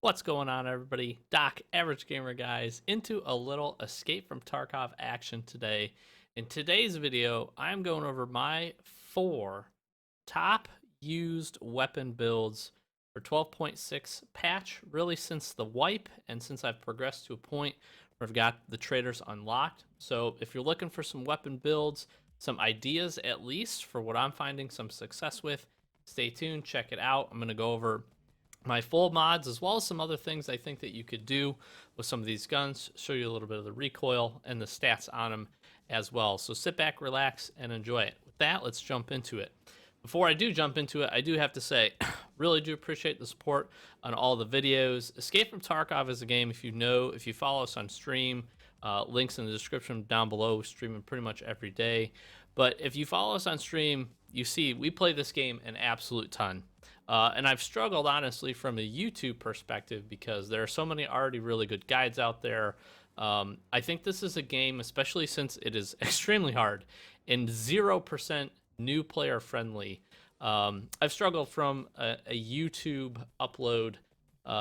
What's going on, everybody? Doc, Average Gamer Guys, into a little Escape from Tarkov action today. In today's video, I'm going over my 4 top used weapon builds for 12.6 patch, really since the wipe and since I've progressed to a point where I've got the traders unlocked. So if you're looking for some weapon builds, some ideas at least for what I'm finding some success with, stay tuned, check it out. I'm going to go over my full mods as well as some other things I think that you could do with some of these guns, show you a little bit of the recoil and the stats on them as well. So sit back, relax, and enjoy it. With that, let's jump into it. Before I do jump into it, I do have to say, really do appreciate the support on all the videos. Escape from Tarkov is a game, if you follow us on stream, links in the description down below, streaming pretty much every day. But if you follow us on stream, you see we play this game an absolute ton. And I've struggled, honestly, from a YouTube perspective because there are so many already really good guides out there. I think this is a game, especially since it is extremely hard and 0% new player friendly. I've struggled from a YouTube upload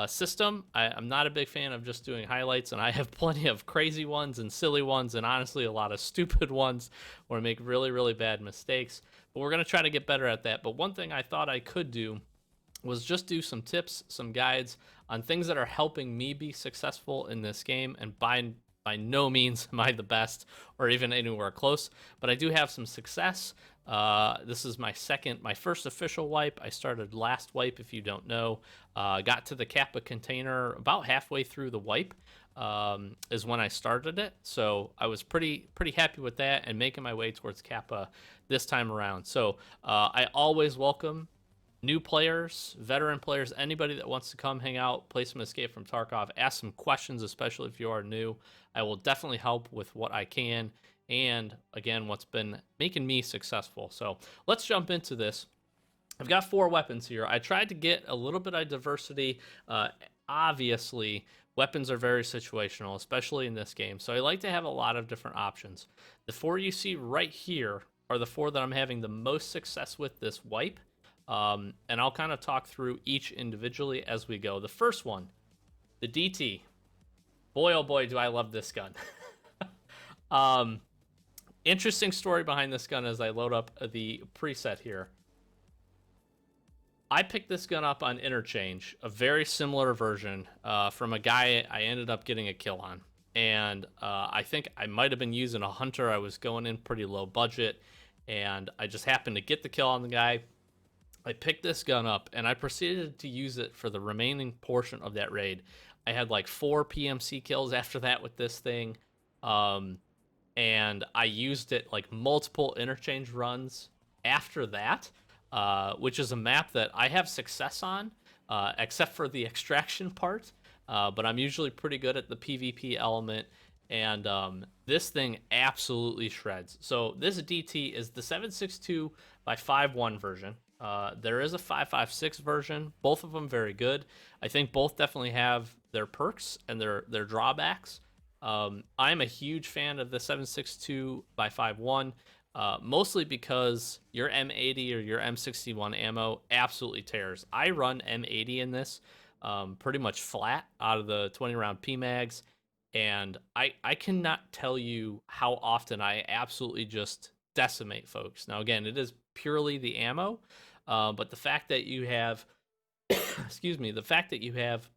system. I'm not a big fan of just doing highlights, and I have plenty of crazy ones and silly ones and honestly a lot of stupid ones where I make really, really bad mistakes. But we're going to try to get better at that. But one thing I thought I could do was just do some tips, some guides on things that are helping me be successful in this game. And by no means am I the best or even anywhere close, but I do have some success. This is my first official wipe. I started last wipe, if you don't know. Got to the Kappa container about halfway through the wipe, is when I started it. So I was pretty happy with that and making my way towards Kappa this time around. So I always welcome new players, veteran players, anybody that wants to come hang out, play some Escape from Tarkov, ask some questions, especially if you are new. I will definitely help with what I can, and again, what's been making me successful. So let's jump into this. I've got 4 weapons here. I tried to get a little bit of diversity. Obviously, weapons are very situational, especially in this game, so I like to have a lot of different options. The 4 you see right here are the 4 that I'm having the most success with this wipe. And I'll kind of talk through each individually as we go. The first one, the DT. Boy, oh boy, do I love this gun. Interesting story behind this gun as I load up the preset here. I picked this gun up on Interchange, a very similar version from a guy I ended up getting a kill on. And I think I might have been using a hunter. I was going in pretty low budget, and I just happened to get the kill on the guy. I picked this gun up and I proceeded to use it for the remaining portion of that raid. I had like 4 PMC kills after that with this thing. And I used it like multiple interchange runs after that, which is a map that I have success on, except for the extraction part. But I'm usually pretty good at the PvP element. And this thing absolutely shreds. So this DT is the 7.62 by 5.1 version. There is a 5.56 version. Both of them very good. I think both definitely have their perks and their drawbacks. I'm a huge fan of the 7.62 by 5.1, mostly because your M80 or your M61 ammo absolutely tears. I run M80 in this pretty much flat out of the 20 round PMags, and I cannot tell you how often I absolutely just decimate folks. Now again, it is purely the ammo, but the fact that you have excuse me, the fact that you have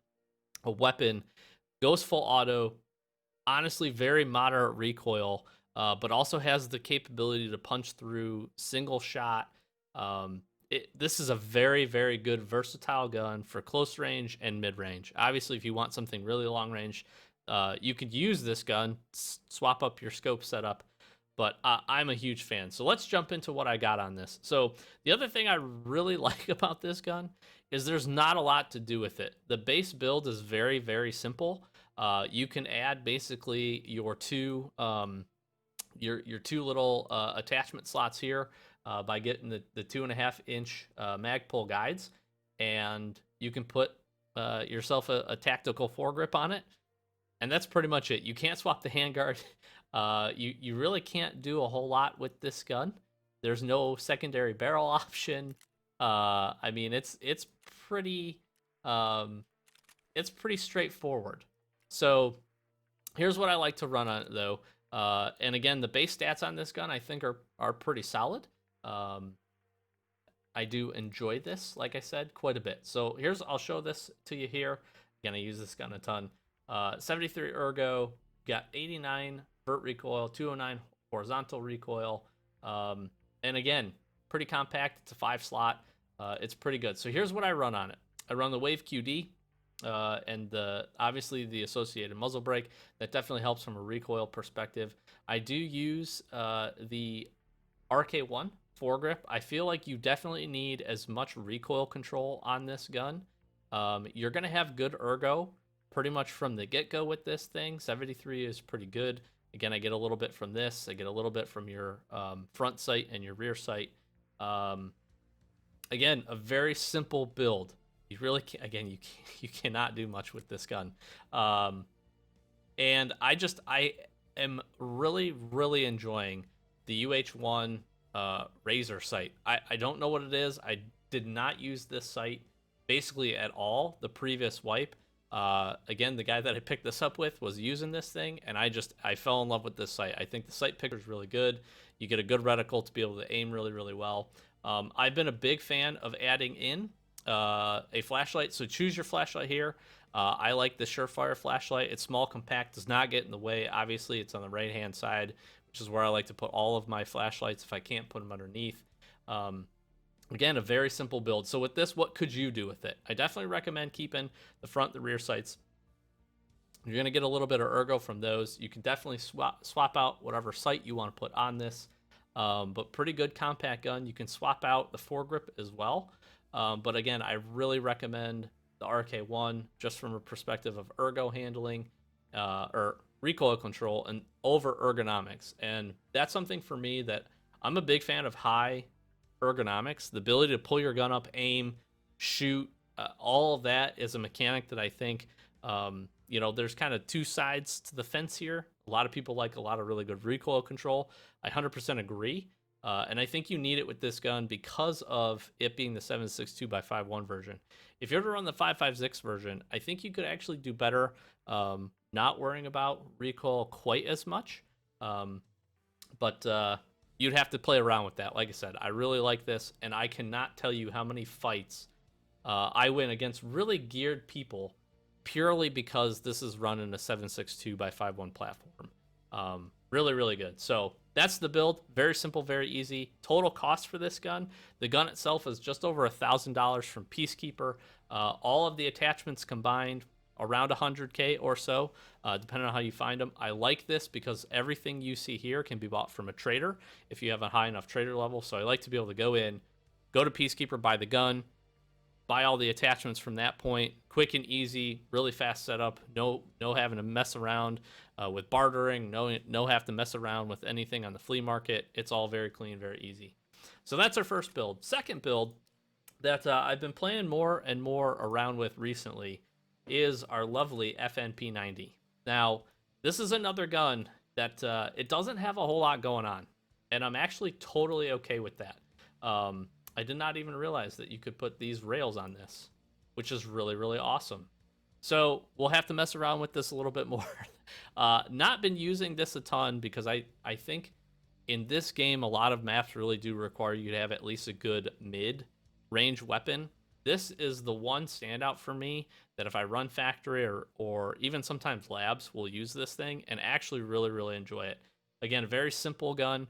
a weapon goes full auto, honestly very moderate recoil, but also has the capability to punch through single shot. This is a very, very good versatile gun for close range and mid range. Obviously, if you want something really long range, you could use this gun, swap up your scope setup, but I'm a huge fan. So let's jump into what I got on this. So the other thing I really like about this gun is there's not a lot to do with it. The base build is very, very simple. You can add basically your two little attachment slots here by getting the 2.5-inch mag pull guides, and you can put yourself a tactical foregrip on it, and that's pretty much it. You can't swap the handguard. You really can't do a whole lot with this gun. There's no secondary barrel option. I mean, it's pretty it's pretty straightforward. So here's what I like to run on it though. And again, the base stats on this gun I think are pretty solid. Um, I do enjoy this, like I said, quite a bit. So I'll show this to you here. Again, I use this gun a ton. 73 ergo, got 89 vert recoil, 209 horizontal recoil. And again, pretty compact. It's a 5-slot. It's pretty good. So here's what I run on it. I run the Wave QD, and obviously the associated muzzle brake. That definitely helps from a recoil perspective. I do use the RK1 foregrip. I feel like you definitely need as much recoil control on this gun. You're going to have good ergo pretty much from the get-go with this thing. 73 is pretty good. Again, I get a little bit from this. I get a little bit from your front sight and your rear sight. Again, a very simple build. You really can't, again, you cannot do much with this gun. And I am really enjoying the UH1 Razor sight. I don't know what it is. I did not use this sight basically at all the previous wipe. Again, the guy that I picked this up with was using this thing, and I fell in love with this sight. I think the sight picture is really good. You get a good reticle to be able to aim really well. I've been a big fan of adding in a flashlight, so choose your flashlight here. I like the Surefire flashlight. It's small, compact, does not get in the way. Obviously, it's on the right-hand side, which is where I like to put all of my flashlights if I can't put them underneath. Again, a very simple build. So with this, what could you do with it? I definitely recommend keeping the front, the rear sights. You're going to get a little bit of ergo from those. You can definitely swap out whatever sight you want to put on this. But pretty good compact gun. You can swap out the foregrip as well. But again, I really recommend the RK1 just from a perspective of ergo handling or recoil control and over ergonomics. And that's something for me that I'm a big fan of high ergonomics. The ability to pull your gun up, aim, shoot, all of that is a mechanic that I think, there's kind of two sides to the fence here. A lot of people like a lot of really good recoil control. I 100% agree. And I think you need it with this gun because of it being the 7.62x5.1 version. If you're to run the 5.56 version, I think you could actually do better not worrying about recoil quite as much. But you'd have to play around with that. Like I said, I really like this, and I cannot tell you how many fights I win against really geared people purely because this is run in a 7.62x5.1 platform. Really good. So that's the build. Very simple, very easy. Total cost for this gun. The gun itself is just over $1,000 from Peacekeeper. All of the attachments combined around 100K or so, depending on how you find them. I like this because everything you see here can be bought from a trader if you have a high enough trader level. So I like to be able to go to Peacekeeper, buy the gun, buy all the attachments from that point. Quick and easy, really fast setup. No having to mess around with bartering. No have to mess around with anything on the flea market. It's all very clean, very easy. So that's our first build. Second build that I've been playing more and more around with recently is our lovely FNP90. Now, this is another gun that it doesn't have a whole lot going on, and I'm actually totally okay with that. I did not even realize that you could put these rails on this, which is really awesome. So we'll have to mess around with this a little bit more. Not been using this a ton because I think in this game a lot of maps really do require you to have at least a good mid-range weapon. This is the one standout for me that if I run factory or even sometimes labs will use this thing and actually really enjoy it. Again, a very simple gun.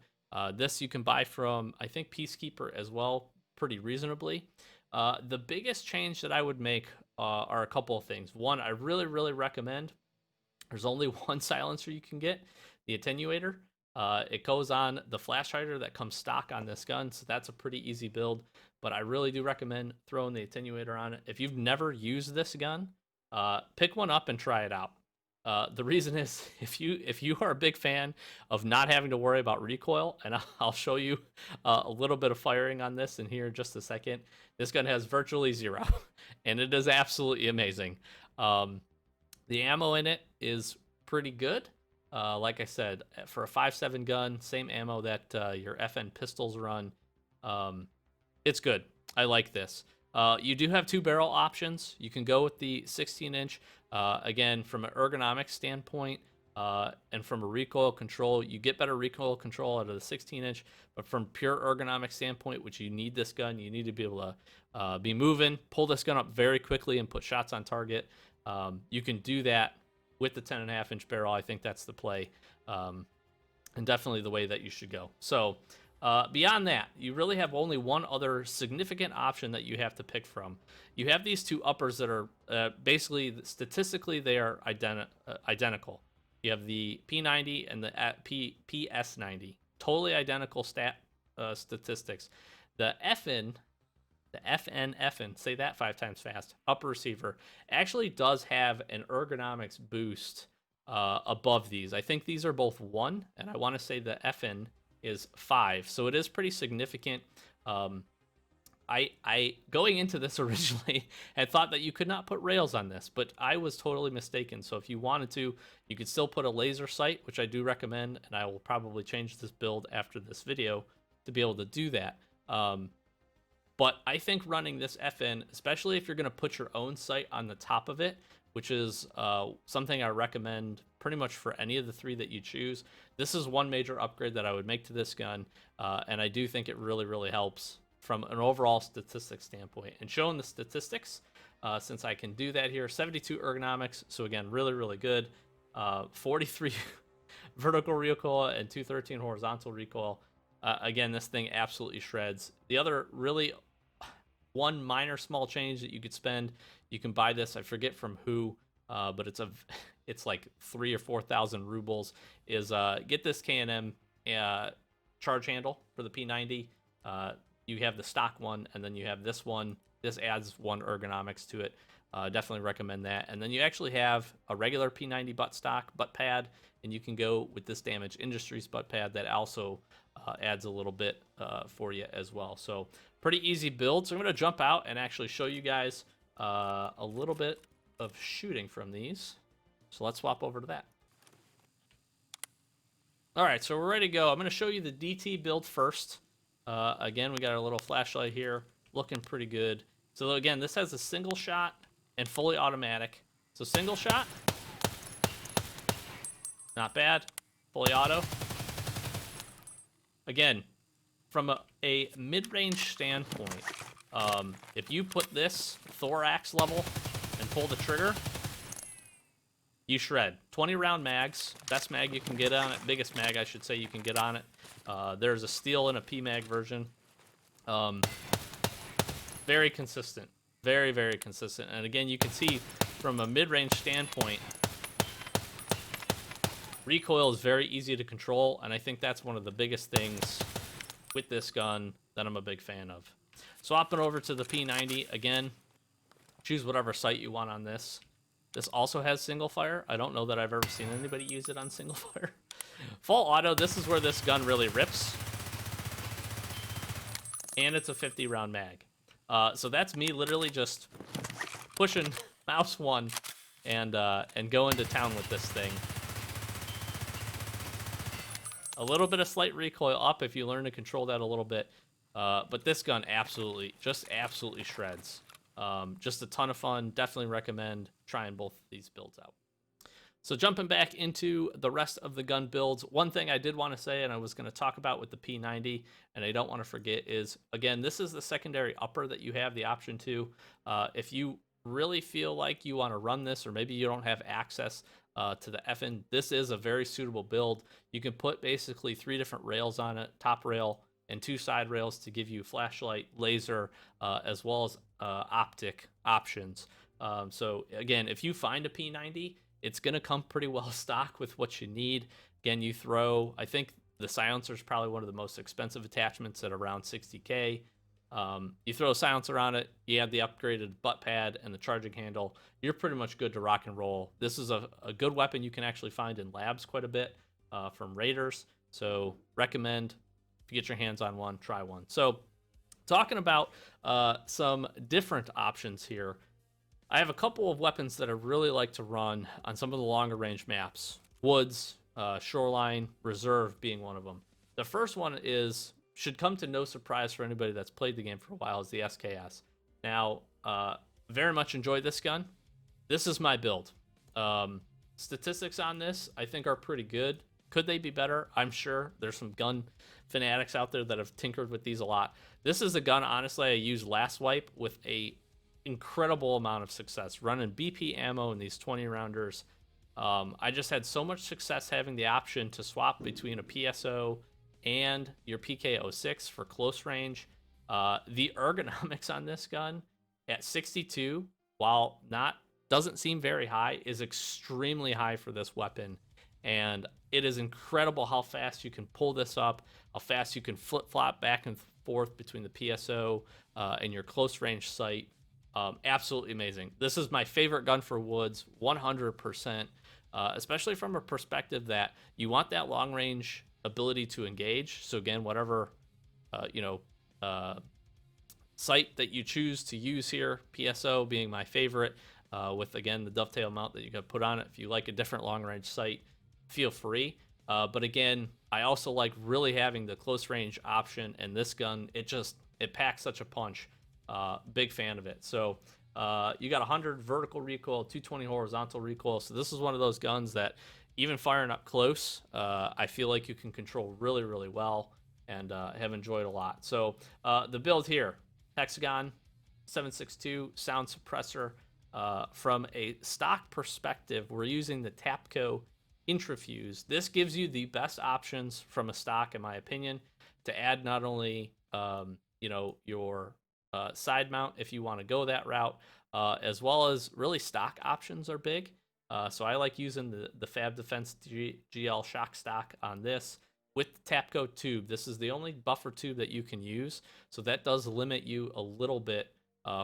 This you can buy from, I think, Peacekeeper as well, pretty reasonably. The biggest change that I would make are a couple of things. One, I really recommend, there's only one silencer you can get, the attenuator. It goes on the flash hider that comes stock on this gun, so that's a pretty easy build. But I really do recommend throwing the attenuator on it. If you've never used this gun, pick one up and try it out. The reason is if you are a big fan of not having to worry about recoil, and I'll show you a little bit of firing on this in here in just a second. This gun has virtually zero, and it is absolutely amazing. The ammo in it is pretty good. Like I said, for a 5.7 gun, same ammo that your FN pistols run. It's good. I like this. You do have 2 barrel options. You can go with the 16-inch. Again, from an ergonomic standpoint and from a recoil control, you get better recoil control out of the 16-inch. But from pure ergonomic standpoint, which you need this gun, you need to be able to be moving, pull this gun up very quickly, and put shots on target. You can do that with the 10.5-inch barrel. I think that's the play, and definitely the way that you should go. So beyond that, you really have only one other significant option that you have to pick from. You have these 2 uppers that are basically, statistically, they are identical. You have the P90 and the PS90, totally identical statistics. The FN, say that 5 times fast, upper receiver, actually does have an ergonomics boost above these. I think these are both 1, and I want to say the FN is 5, so it is pretty significant. I going into this originally had thought that you could not put rails on this, but I was totally mistaken. So if you wanted to, you could still put a laser sight, which I do recommend, and I will probably change this build after this video to be able to do that. But I think running this FN, especially if you're going to put your own sight on the top of it, which is something I recommend pretty much for any of the 3 that you choose. This is one major upgrade that I would make to this gun, and I do think it really, really helps from an overall statistics standpoint. And showing the statistics, since I can do that here, 72 ergonomics, so again, really, really good. 43 vertical recoil and 213 horizontal recoil. Again, this thing absolutely shreds. The other really one minor small change that you could spend, you can buy this, I forget from who, but it's like 3,000 or 4,000 rubles, is get this K&M charge handle for the P90. You have the stock one, and then you have this one. This adds 1 ergonomics to it. Definitely recommend that. And then you actually have a regular P90 butt pad, and you can go with this Damage Industries butt pad that also adds a little bit for you as well. So pretty easy build. So I'm going to jump out and actually show you guys a little bit of shooting from these. So let's swap over to that. All right, so we're ready to go. I'm going to show you the DT build first. Again, we got our little flashlight here, looking pretty good. So again, this has a single shot and fully automatic. So single shot, not bad. Fully auto. Again, from a mid-range standpoint, if you put this thorax level and pull the trigger, you shred. 20 round mags, best mag you can get on it, biggest mag I should say you can get on it. There's a steel and a PMag version. Very consistent, very, very consistent. And again, you can see from a mid-range standpoint, recoil is very easy to control, and I think that's one of the biggest things with this gun that I'm a big fan of. Swapping over to the P90, again, choose whatever sight you want on this. This also has single fire. I don't know that I've ever seen anybody use it on single fire. Full auto, this is where this gun really rips. And it's a 50 round mag. So that's me literally just pushing mouse 1 and going to town with this thing. A little bit of slight recoil up if you learn to control that a little bit. But this gun absolutely shreds. Just a ton of fun. Definitely recommend trying both of these builds out. So jumping back into the rest of the gun builds, one thing I did want to say, and I was going to talk about with the P90, and I don't want to forget, is, again, this is the secondary upper that you have the option to. If you really feel like you want to run this, or maybe you don't have access to the FN, this is a very suitable build. You can put basically 3 different rails on it, top rail and 2 side rails to give you flashlight, laser, as well as optic options. So again, if you find a P90, it's going to come pretty well stocked with what you need. Again, you throw, I think the silencer is probably one of the most expensive attachments at around 60K. You throw a silencer on it, you have the upgraded butt pad and the charging handle, you're pretty much good to rock and roll. This is a good weapon you can actually find in labs quite a bit from raiders. So recommend, if you get your hands on one, try one. So talking about some different options here, I have a couple of weapons that I really like to run on some of the longer range maps. Woods, shoreline, reserve being one of them. The first one should come to no surprise for anybody that's played the game for a while, is the SKS. Now, very much enjoyed this gun. This is my build. Statistics on this, I think, are pretty good. Could they be better? I'm sure there's some gun fanatics out there that have tinkered with these a lot. This is a gun, honestly, I used last wipe with a incredible amount of success running BP ammo in these 20 rounders. I just had so much success having the option to swap between a PSO and your PK06 for close range. The ergonomics on this gun at 62, while not doesn't seem very high, is extremely high for this weapon. And it is incredible how fast you can pull this up, how fast you can flip-flop back and forth between the PSO and your close range sight. Absolutely amazing. This is my favorite gun for woods, 100%, especially from a perspective that you want that long range ability to engage. So again, whatever, sight that you choose to use here, PSO being my favorite, with, again, the dovetail mount that you can put on it. If you like a different long range sight, feel free. But again, I also like really having the close range option, and this gun, it packs such a punch. Big fan of it. So you got 100 vertical recoil, 220 horizontal recoil. So this is one of those guns that even firing up close, I feel like you can control really, really well, and have enjoyed a lot. So the build here, Hexagon 762 sound suppressor. From a stock perspective, we're using the Tapco Intrafuse. This gives you the best options from a stock, in my opinion, to add not only your side mount if you want to go that route, as well as really stock options are big. So I like using the Fab Defense GL shock stock on this with the Tapco tube. This is the only buffer tube that you can use, so that does limit you a little bit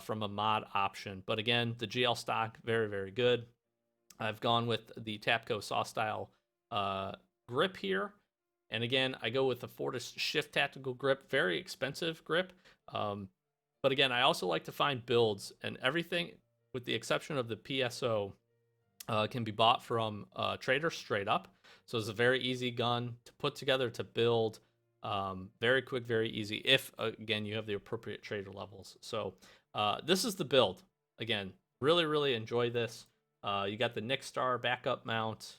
from a mod option. But again, the GL stock, very, very good. I've gone with the Tapco saw style grip here. And again, I go with the Fortis Shift Tactical grip, very expensive grip. But again, I also like to find builds, and everything, with the exception of the PSO, can be bought from Trader straight up. So it's a very easy gun to put together, to build. Very quick, very easy, if, again, you have the appropriate Trader levels. So this is the build. Again, really, really enjoy this. You got the Nick Star backup mount.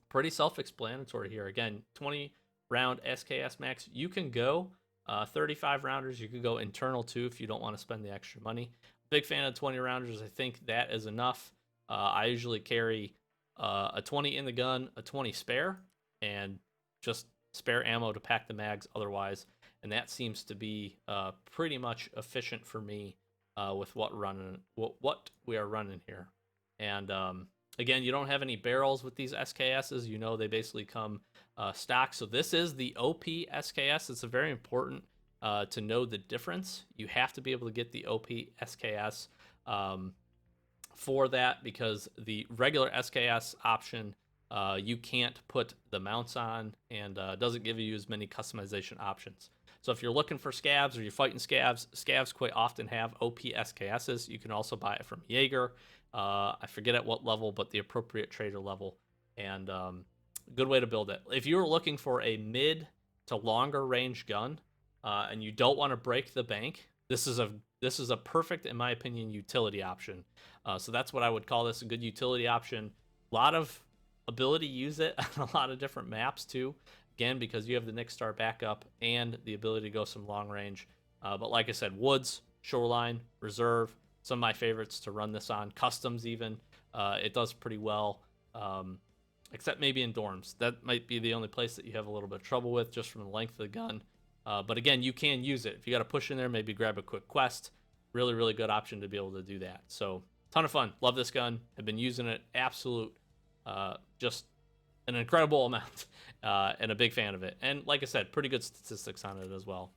Pretty self-explanatory here. Again, 20 round SKS max. You can go 35 rounders. You could go internal too if you don't want to spend the extra money. Big fan of 20 rounders. I think that is enough. I usually carry a 20 in the gun, a 20 spare, and just spare ammo to pack the mags otherwise. And that seems to be pretty much efficient for me with what we are running here. And again, you don't have any barrels with these SKSs. You know, they basically come stock. So this is the OP SKS. It's very important to know the difference. You have to be able to get the OP SKS for that, because the regular SKS option, you can't put the mounts on, and doesn't give you as many customization options. So if you're looking for scavs, or you're fighting scavs quite often have OP SKSs. You can also buy it from Jaeger. I forget at what level, but the appropriate Trader level. And good way to build it. If you're looking for a mid to longer range gun, and you don't want to break the bank, this is a perfect, in my opinion, utility option. So that's what I would call this, a good utility option. A lot of ability to use it on a lot of different maps too. Again, because you have the Nick Star backup and the ability to go some long range. But like I said, woods, shoreline, reserve, some of my favorites to run this on. Customs even, it does pretty well, except maybe in dorms. That might be the only place that you have a little bit of trouble with, just from the length of the gun. But again, you can use it. If you got to push in there, maybe grab a quick quest. Really, really good option to be able to do that. So, ton of fun. Love this gun. Have been using it. Absolute, just an incredible amount, and a big fan of it. And like I said, pretty good statistics on it as well.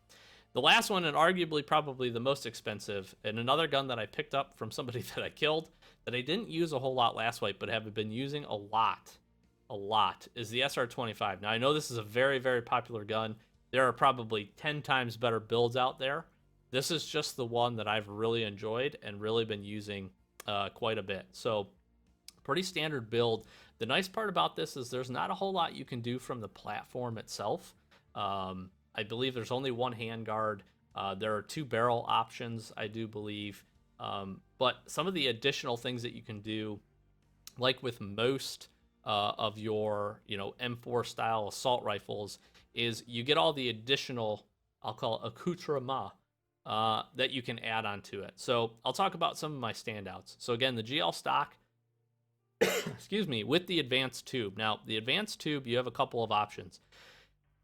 The last one, and arguably probably the most expensive, and another gun that I picked up from somebody that I killed, that I didn't use a whole lot last wipe, but have been using a lot, is the SR25. Now, I know this is a very, very popular gun. There are probably 10 times better builds out there. This is just the one that I've really enjoyed and really been using quite a bit. So, pretty standard build. The nice part about this is there's not a whole lot you can do from the platform itself. I believe there's only one handguard. There are 2 barrel options, I do believe. But some of the additional things that you can do, like with most of your, M4 style assault rifles, is you get all the additional, I'll call it accoutrement, that you can add onto it. So I'll talk about some of my standouts. So again, the GL stock, excuse me, with the advanced tube. Now, the advanced tube, you have a couple of options.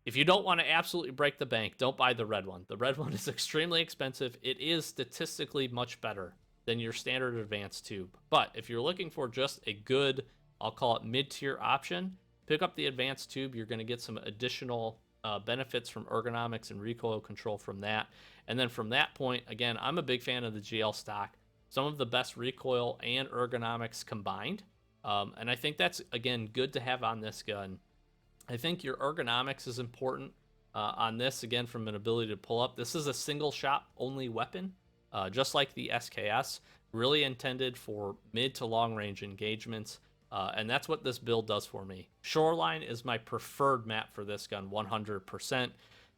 If you don't want to absolutely break the bank, don't buy the red one. The red one is extremely expensive. It is statistically much better than your standard advanced tube. But if you're looking for just a good, I'll call it mid-tier option, pick up the advanced tube. You're going to get some additional benefits from ergonomics and recoil control from that. And then from that point, again, I'm a big fan of the GL stock. Some of the best recoil and ergonomics combined. And I think that's, again, good to have on this gun. I think your ergonomics is important on this, again, from an ability to pull up. This is a single shot only weapon, just like the SKS, really intended for mid to long range engagements. And that's what this build does for me. Shoreline is my preferred map for this gun, 100%.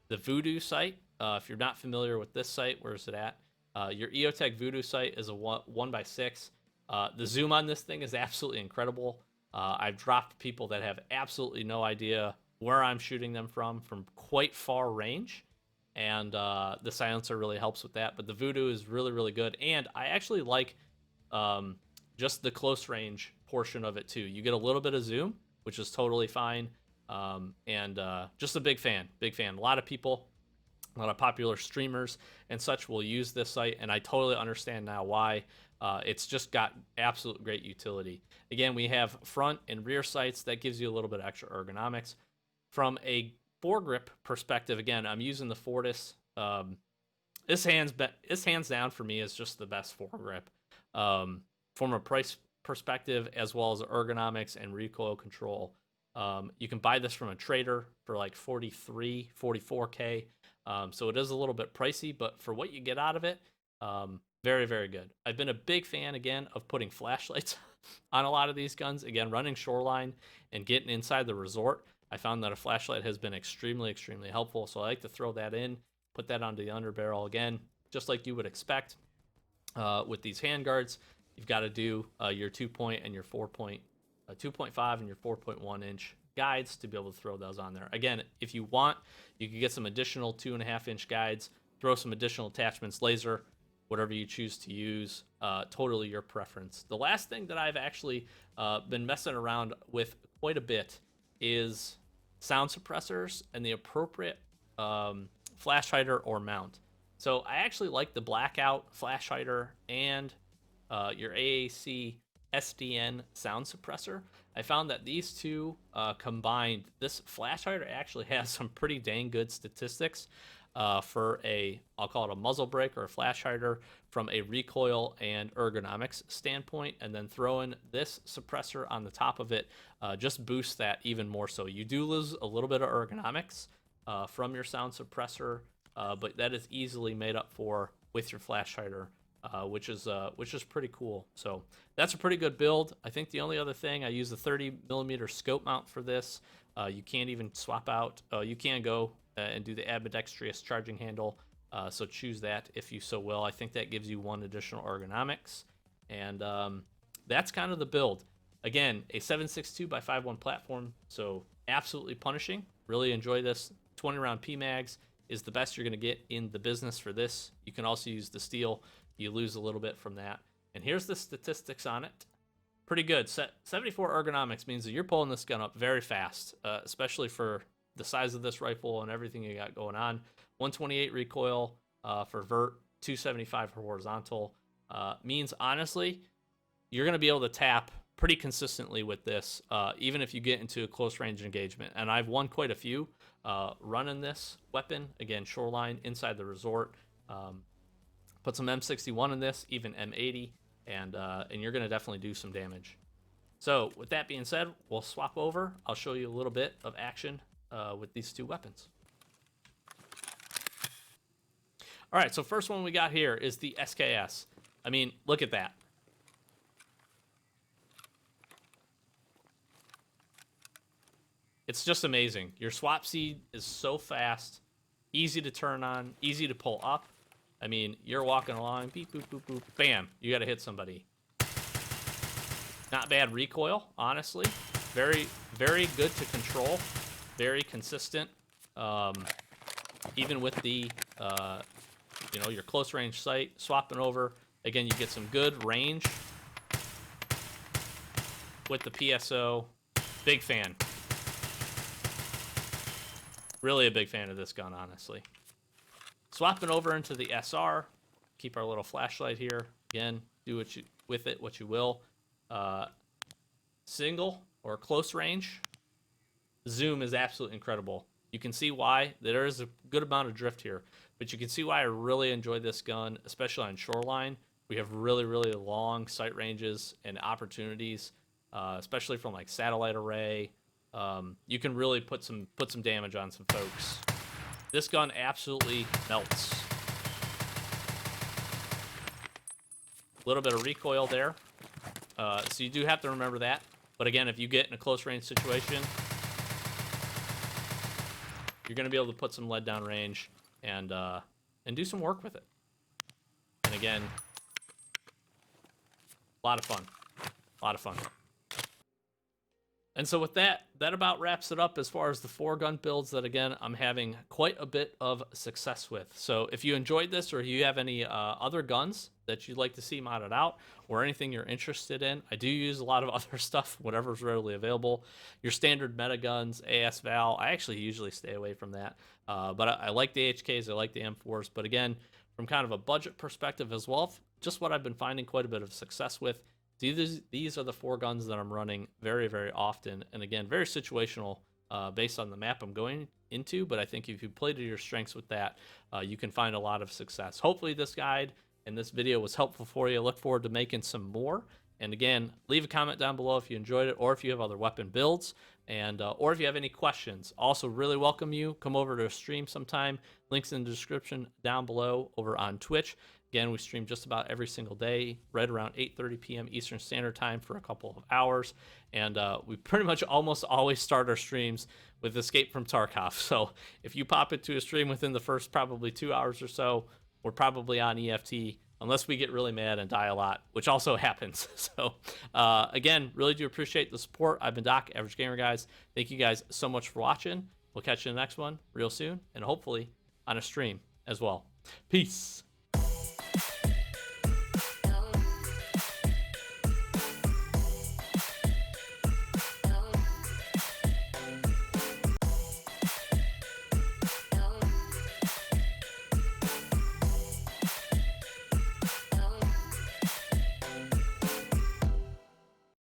The Voodoo site, if you're not familiar with this site, where is it at? Your EOTech Voodoo site is a 1x6. The zoom on this thing is absolutely incredible. I've dropped people that have absolutely no idea where I'm shooting them from quite far range. And the silencer really helps with that. But the Voodoo is really, really good. And I actually like just the close range portion of it too. You get a little bit of zoom, which is totally fine. And just a big fan. A lot of people, a lot of popular streamers and such will use this site. And I totally understand now why. It's just got absolute great utility. Again, we have front and rear sights. That gives you a little bit extra ergonomics. From a foregrip perspective, again, I'm using the Fortis. This hands down for me is just the best foregrip. From a price perspective, as well as ergonomics and recoil control. You can buy this from a trader for like 43, 44K. So it is a little bit pricey, but for what you get out of it, very, very good. I've been a big fan, again, of putting flashlights on a lot of these guns. Again, running Shoreline and getting inside the resort, I found that a flashlight has been extremely, extremely helpful. So I like to throw that in, put that onto the underbarrel. Again, just like you would expect with these handguards, you've got to do your 2.5 and your 4.1 inch guides to be able to throw those on there. Again, if you want, you can get some additional 2.5 inch guides, throw some additional attachments, laser, whatever you choose to use, totally your preference. The last thing that I've actually been messing around with quite a bit is sound suppressors and the appropriate flash hider or mount. So I actually like the blackout flash hider and your AAC SDN sound suppressor. I found that these two combined, this flash hider actually has some pretty dang good statistics for I'll call it a muzzle brake or a flash hider from a recoil and ergonomics standpoint, and then throwing this suppressor on the top of it just boosts that even more so. You do lose a little bit of ergonomics from your sound suppressor, but that is easily made up for with your flash hider, which is pretty cool. So that's a pretty good build. I think the only other thing, I use the 30mm scope mount for this. You can't even swap out. You can go and do the ambidextrous charging handle. So choose that if you so will. I think that gives you one additional ergonomics. And that's kind of the build. Again, a 7.62x5.1 platform, so absolutely punishing. Really enjoy this. 20 round PMags is the best you're going to get in the business for this. You can also use the steel. You lose a little bit from that. And here's the statistics on it. Pretty good. 74 ergonomics means that you're pulling this gun up very fast, especially for the size of this rifle and everything you got going on. 128 recoil for vert, 275 for horizontal. Means, honestly, you're going to be able to tap pretty consistently with this, even if you get into a close range engagement. And I've won quite a few running this weapon. Again, Shoreline, inside the resort. Put some M61 in this, even M80, and you're going to definitely do some damage. So with that being said, we'll swap over. I'll show you a little bit of action with these two weapons. All right, so first one we got here is the SKS. I mean, look at that. It's just amazing. Your swap speed is so fast. easy to turn on, easy to pull up. I mean, you're walking along, beep, boop, boop, boop, bam, you got to hit somebody. Not bad recoil, honestly. Very, very good to control. Very consistent. Even with the, your close range sight, swapping over. Again, you get some good range with the PSO. Big fan. Really a big fan of this gun, honestly. Swapping over into the SR. Keep our little flashlight here. Again, do what you with it what you will. Single or close range. Zoom is absolutely incredible. You can see why. There is a good amount of drift here, but you can see why I really enjoy this gun, especially on shoreline. We have really, really long sight ranges and opportunities, especially from like satellite array. You can really put some damage on some folks. This gun absolutely melts. A little bit of recoil there, so you do have to remember that. But again, if you get in a close range situation, you're going to be able to put some lead down range and do some work with it. And again, a lot of fun. A lot of fun. And so with that about wraps it up as far as the 4-gun builds that, again, I'm having quite a bit of success with. So if you enjoyed this or you have any other guns that you'd like to see modded out or anything you're interested in, I do use a lot of other stuff, whatever's readily available. Your standard meta guns, AS Val, I actually usually stay away from that. But I like the HKs, I like the M4s. But again, from kind of a budget perspective as well, just what I've been finding quite a bit of success with. These are the 4 guns that I'm running very, very often. And again, very situational based on the map I'm going into. But I think if you play to your strengths with that, you can find a lot of success. Hopefully this guide and this video was helpful for you. I look forward to making some more. And again, leave a comment down below if you enjoyed it or if you have other weapon builds. And or if you have any questions. Also really welcome you. Come over to a stream sometime. Links in the description down below over on Twitch. Again, we stream just about every single day, right around 8:30 p.m. Eastern Standard Time for a couple of hours. And we pretty much almost always start our streams with Escape from Tarkov. So if you pop into a stream within the first probably 2 hours or so, we're probably on EFT, unless we get really mad and die a lot, which also happens. So again, really do appreciate the support. I've been Doc, Average Gamer Guys. Thank you guys so much for watching. We'll catch you in the next one real soon, and hopefully on a stream as well. Peace.